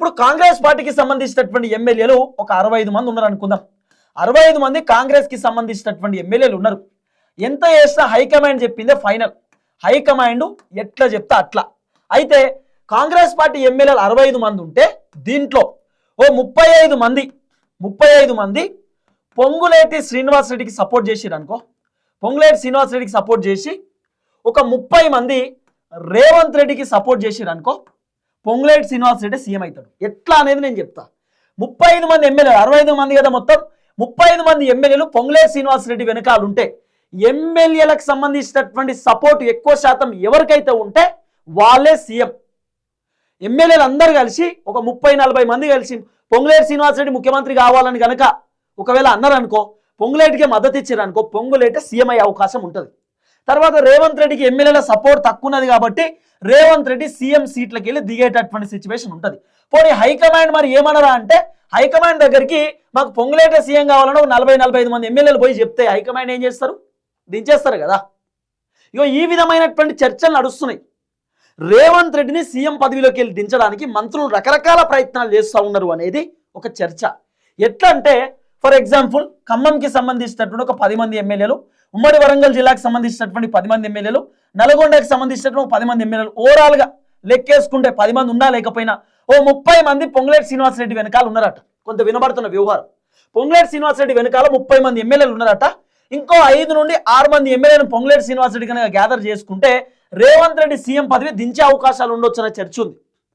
ఇప్పుడు కాంగ్రెస్ పార్టీకి సంబంధించినటువంటి ఎమ్మెల్యేలు ఒక 65 మంది ఉన్నారు అనుకుందాం. 65 మంది కాంగ్రెస్ కి సంబంధించినటువంటి ఎమ్మెల్యేలు ఉన్నారు. ఎంత చేసినా హైకమాండ్ చెప్పిందే ఫైనల్. హైకమాండ్ ఎట్లా చెప్తా అట్లా. అయితే కాంగ్రెస్ పార్టీ ఎమ్మెల్యేలు 65 మంది ఉంటే దీంట్లో ఓ 35 మంది పొంగులేటి శ్రీనివాసరెడ్డికి సపోర్ట్ చేసిరు అనుకో. పొంగులేటి శ్రీనివాసరెడ్డికి సపోర్ట్ చేసి ఒక 30 మంది రేవంత్ రెడ్డికి సపోర్ట్ చేసిరు అనుకో. పొంగులేటి శ్రీనివాసరెడ్డి సీఎం అవుతాడు. ఎట్లా అనేది నేను చెప్తా. 35 మంది ఎమ్మెల్యేలు, 65 మంది కదా మొత్తం, 35 మంది ఎమ్మెల్యేలు పొంగులేటి శ్రీనివాసరెడ్డి వెనకాల ఉంటే ఎమ్మెల్యేలకు సంబంధించినటువంటి సపోర్ట్ ఎక్కువ శాతం ఎవరికైతే ఉంటే వాళ్ళే సీఎం. ఎమ్మెల్యేలు అందరూ కలిసి ఒక 30-40 మంది కలిసి పొంగులేటి శ్రీనివాసరెడ్డి ముఖ్యమంత్రి కావాలని కనుక ఒకవేళ అన్నారనుకో, పొంగులేటికి మద్దతు ఇచ్చారనుకో, పొంగులేటి సీఎం అయ్యే అవకాశం ఉంటుంది. తర్వాత రేవంత్ రెడ్డికి ఎమ్మెల్యేల సపోర్ట్ తక్కువ ఉన్నది కాబట్టి రేవంత్ రెడ్డి సీఎం సీట్లకి వెళ్ళి దిగేటటువంటి సిచ్యువేషన్ ఉంటుంది. పోనీ హైకమాండ్ మరి ఏమన్నారా అంటే, హైకమాండ్ దగ్గరికి మాకు పొంగులేటే సీఎం కావాలని 40-45 మంది ఎమ్మెల్యేలు పోయి చెప్తే హైకమాండ్ ఏం చేస్తారు? దించేస్తారు కదా. ఇగో ఈ విధమైనటువంటి చర్చలు నడుస్తున్నాయి. రేవంత్ రెడ్డిని సీఎం పదవిలోకి వెళ్ళి దించడానికి మంత్రులు రకరకాల ప్రయత్నాలు చేస్తూ ఉన్నారు అనేది ఒక చర్చ. ఎట్లా అంటే ఫర్ ఎగ్జాంపుల్ ఖమ్మంకి సంబంధించినటువంటి ఒక 10 మంది ఎమ్మెల్యేలు, ఉమ్మడి వరంగల్ జిల్లాకు సంబంధించినటువంటి 10 మంది ఎమ్మెల్యేలు, నల్గొండకు సంబంధించినటువంటి 10 మంది ఎమ్మెల్యేలు, ఓవరాల్గా లెక్కేసుకుంటే 10 మంది ఉన్నా లేకపోయినా ఓ 30 మంది పొంగులేటి శ్రీనివాసరెడ్డి వెనకాల ఉన్నారట. కొంత వినబడుతున్న వ్యవహారం. పొంగులేటి శ్రీనివాసరెడ్డి వెనకాల 30 మంది ఎమ్మెల్యేలు ఉన్నారట. ఇంకో 5 నుండి 6 మంది ఎమ్మెల్యేలను పొంగులేటి శ్రీనివాసరెడ్డి కనుక గ్యాదర్ చేసుకుంటే రేవంత్ రెడ్డి సీఎం పదవి దించే అవకాశాలు ఉండొచ్చనే చర్చ ఉంది.